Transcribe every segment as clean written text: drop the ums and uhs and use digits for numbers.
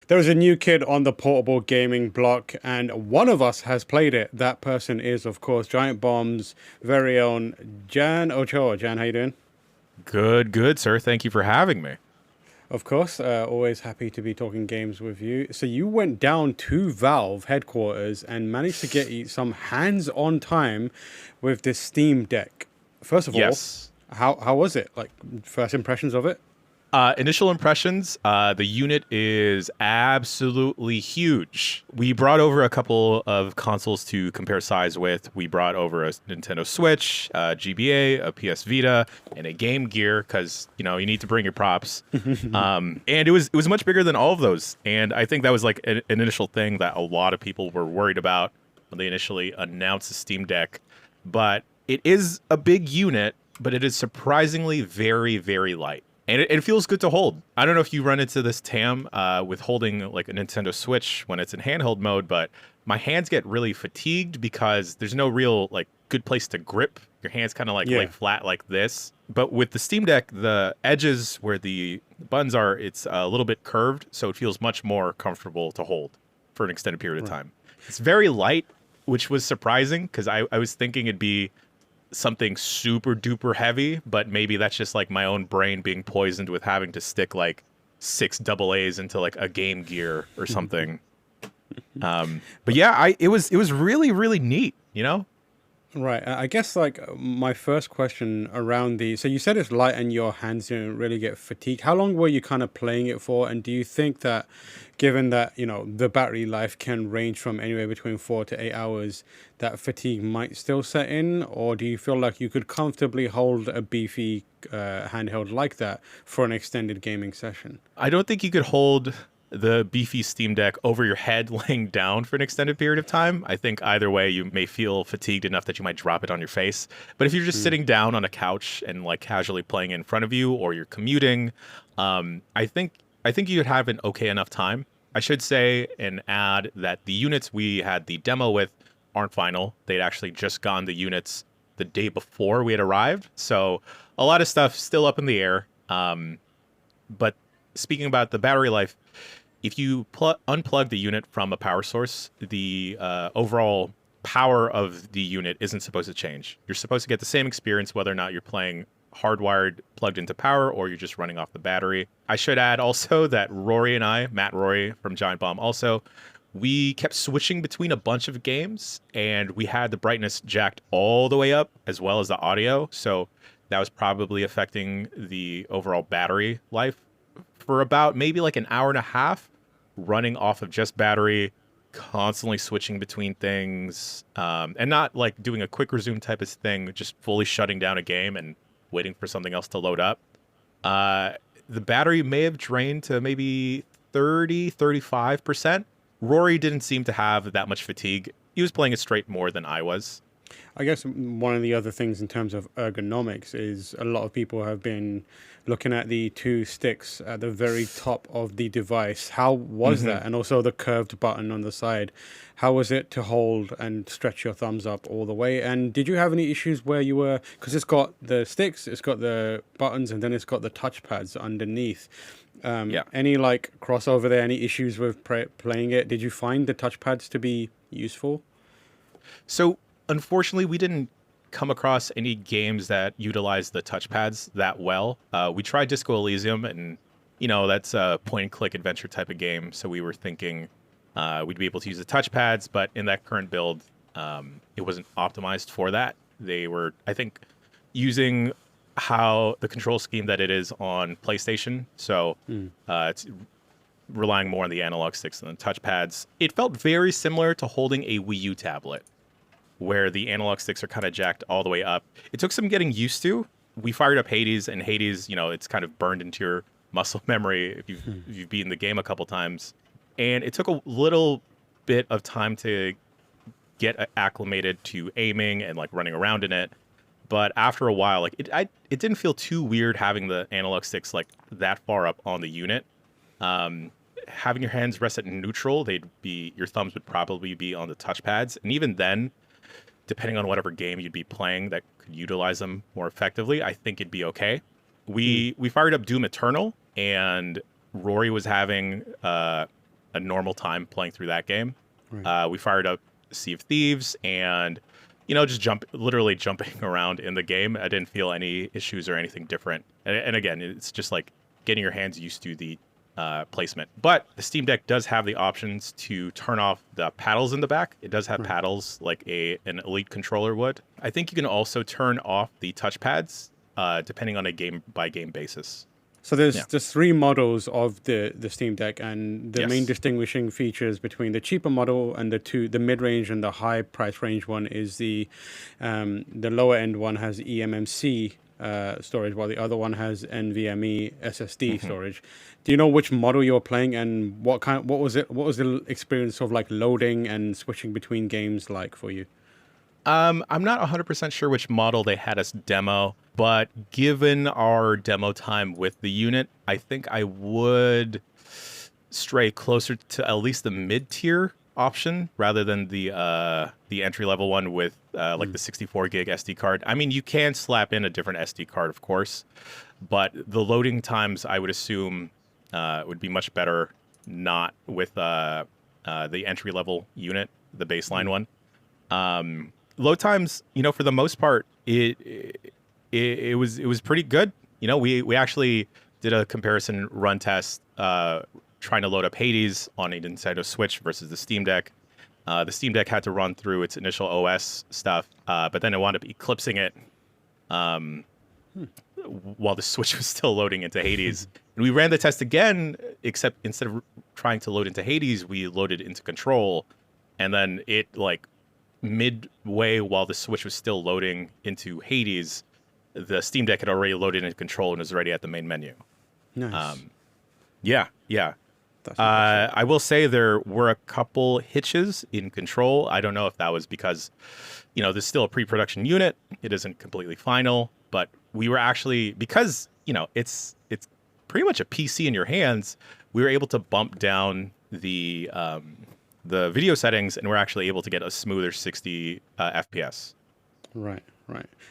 There is a new kid on the portable gaming block, and one of us has played it. That person is, of course, Giant Bomb's very own Jan Ochoa. Jan, how you doing? Good, good, sir. Thank you for having me. Of course, always happy to be talking games with you. So you went down to Valve headquarters and managed to get some hands-on time with this Steam Deck. First of all, Yes. how was it? Like first impressions of it? Initial impressions, the unit is absolutely huge. We brought over a couple of consoles to compare size with. We brought over a Nintendo Switch, GBA, a PS Vita, and a Game Gear because, you need to bring your props. And it was much bigger than all of those. And I think that was like an initial thing that a lot of people were worried about when they initially announced the Steam Deck. But it is a big unit, but it is surprisingly very, very light. And it feels good to hold. I don't know if you run into this, Tam, with holding like a Nintendo Switch when it's in handheld mode, but my hands get really fatigued because there's no real like good place to grip. Your hands kind of like lay Yeah. flat like this. But with the Steam Deck, the edges where the buttons are, it's a little bit curved, so it feels much more comfortable to hold for an extended period of Right. time. It's very light, which was surprising because I was thinking it'd be something super duper heavy, but maybe that's just like my own brain being poisoned with having to stick like six double A's into like a Game Gear or something. But yeah, it was really really neat. Right. I guess like my first question around so you said it's light and your hands didn't really get fatigued. How long were you kind of playing it for? And do you think that given that, the battery life can range from anywhere between 4 to 8 hours, that fatigue might still set in? Or do you feel like you could comfortably hold a beefy handheld like that for an extended gaming session? I don't think you could hold the beefy Steam Deck over your head laying down for an extended period of time. I think either way you may feel fatigued enough that you might drop it on your face. But if you're just Mm. sitting down on a couch and like casually playing in front of you or you're commuting, I think you'd have an okay enough time. I should say and add that the units we had the demo with aren't final. They'd actually just gotten the units the day before we had arrived. So a lot of stuff still up in the air. But speaking about the battery life, if you unplug the unit from a power source, the overall power of the unit isn't supposed to change. You're supposed to get the same experience whether or not you're playing hardwired plugged into power or you're just running off the battery. I should add also that Rory and I, Matt Rory from Giant Bomb also, we kept switching between a bunch of games and we had the brightness jacked all the way up as well as the audio. So that was probably affecting the overall battery life for about maybe like an hour and a half running off of just battery, constantly switching between things, and not like doing a quick resume type of thing, just fully shutting down a game and waiting for something else to load up. Uh, the battery may have drained to maybe 35%. Rory didn't seem to have that much fatigue. He was playing it straight more than I was. I guess one of the other things in terms of ergonomics is a lot of people have been looking at the two sticks at the very top of the device. How was hmm that? And also the curved button on the side. How was it to hold and stretch your thumbs up all the way? And did you have any issues where you were, because it's got the sticks, it's got the buttons, and then it's got the touchpads underneath. Yeah. Any like crossover there? Any issues with playing it? Did you find the touchpads to be useful? So unfortunately, we didn't come across any games that utilize the touchpads that well. We tried Disco Elysium, and that's a point and click adventure type of game. So we were thinking we'd be able to use the touchpads, but in that current build, it wasn't optimized for that. They were, I think, using how the control scheme that it is on PlayStation. So it's relying more on the analog sticks than the touchpads. It felt very similar to holding a Wii U tablet where the analog sticks are kind of jacked all the way up. It took some getting used to. We fired up Hades, and Hades, it's kind of burned into your muscle memory if you've beaten the game a couple times. And it took a little bit of time to get acclimated to aiming and like running around in it. But after a while, like it didn't feel too weird having the analog sticks like that far up on the unit. Having your hands rest at neutral, your thumbs would probably be on the touchpads, and even then, depending on whatever game you'd be playing that could utilize them more effectively, I think it'd be okay. We fired up Doom Eternal, and Rory was having a normal time playing through that game. Right. We fired up Sea of Thieves and just literally jumping around in the game. I didn't feel any issues or anything different. And again, it's just like getting your hands used to the placement. But the Steam Deck does have the options to turn off the paddles in the back. It does have Right. paddles like an Elite controller would. I think you can also turn off the touchpads depending on a game by game basis. So Yeah. there's three models of the Steam Deck, and the main Yes. distinguishing features between the cheaper model and the mid range and the high price range one is the lower end one has eMMC storage, while the other one has NVMe SSD storage. Do you know which model you're playing, and what was it? What was the experience of like loading and switching between games like for you? I'm not 100% sure which model they had us demo, but given our demo time with the unit, I think I would stray closer to at least the mid-tier option rather than the entry-level one with like the 64 gig SD card. I mean, you can slap in a different SD card, of course, but the loading times I would assume would be much better not with the entry-level unit, the baseline one. Load times, for the most part, it was pretty good. We actually did a comparison run test trying to load up Hades on a Nintendo Switch versus the Steam Deck. The Steam Deck had to run through its initial OS stuff, but then it wound up eclipsing it while the Switch was still loading into Hades. And we ran the test again, except instead of trying to load into Hades, we loaded into Control, and then it like midway while the Switch was still loading into Hades, the Steam Deck had already loaded into Control and was already at the main menu. Nice. Yeah. That's impressive. I will say there were a couple hitches in Control. I don't know if that was because, there's still a pre-production unit. It isn't completely final, but we were actually, because, it's pretty much a PC in your hands, we were able to bump down the video settings, and we're actually able to get a smoother 60 FPS. Right.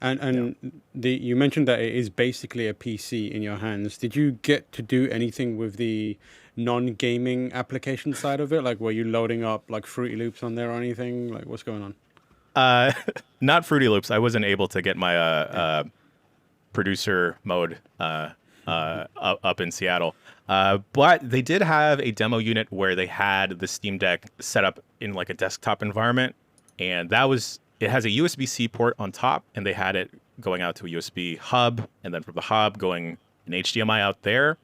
And you mentioned that it is basically a PC in your hands. Did you get to do anything with the non-gaming application side of it? Like, were you loading up like Fruity Loops on there or anything? Like, what's going on? Not Fruity Loops. I wasn't able to get my producer mode up in Seattle. But they did have a demo unit where they had the Steam Deck set up in like a desktop environment, and it has a USB-C port on top, and they had it going out to a USB hub, and then from the hub going an HDMI out there,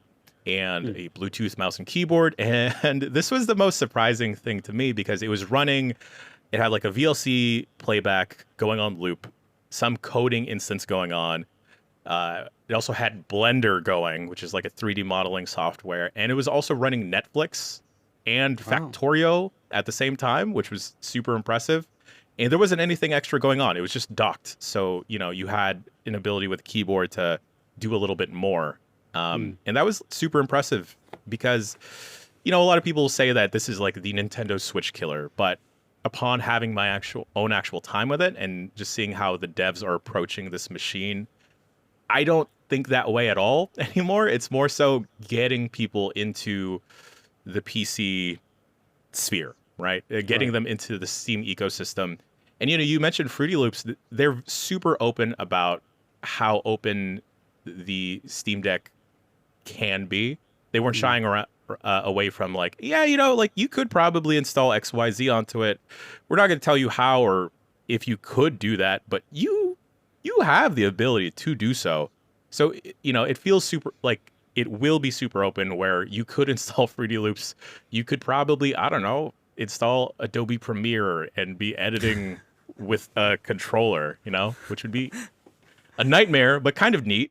and a Bluetooth mouse and keyboard. And this was the most surprising thing to me because it had like a VLC playback going on loop, some coding instance going on. It also had Blender going, which is like a 3D modeling software, and it was also running Netflix and Factorio at the same time, which was super impressive. And there wasn't anything extra going on. It was just docked. So, you had an ability with the keyboard to do a little bit more. And that was super impressive because, a lot of people say that this is like the Nintendo Switch killer, but upon having my actual time with it and just seeing how the devs are approaching this machine, I don't think that way at all anymore. It's more so getting people into the PC sphere, right? Getting them into the Steam ecosystem. And, you mentioned Fruity Loops. They're super open about how open the Steam Deck can be. They weren't shying away from like, like you could probably install XYZ onto it. We're not going to tell you how or if you could do that, but you have the ability to do so. So, it feels super like it will be super open where you could install Fruity Loops. You could probably, I don't know, install Adobe Premiere and be editing with a controller, which would be a nightmare, but kind of neat.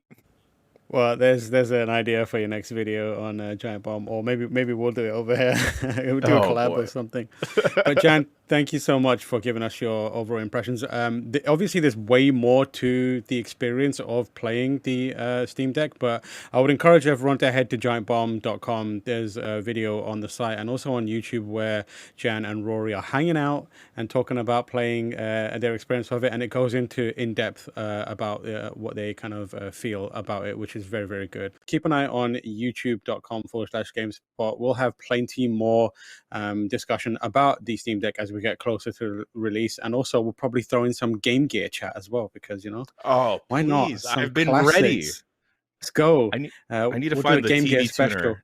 Well, there's an idea for your next video on Giant Bomb, or maybe we'll do it over here. We'll do a collab or something. But Jan, thank you so much for giving us your overall impressions. Obviously, there's way more to the experience of playing the Steam Deck, but I would encourage everyone to head to giantbomb.com. There's a video on the site and also on YouTube where Jan and Rory are hanging out and talking about playing their experience of it, and it goes into in depth about what they kind of feel about it, which is is very, very good. Keep an eye on youtube.com/GameSpot. We'll have plenty more discussion about the Steam Deck as we get closer to release. And also, we'll probably throw in some Game Gear chat as well, because, Oh, why not? please. Some I've been ready. classics. Let's go. I need I need to We'll do a find the Game Gear TV special. tuner.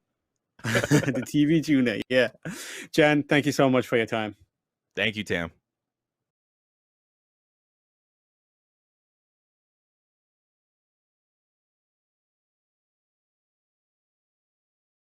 The TV tuner, yeah. Jan, thank you so much for your time. Thank you, Tam.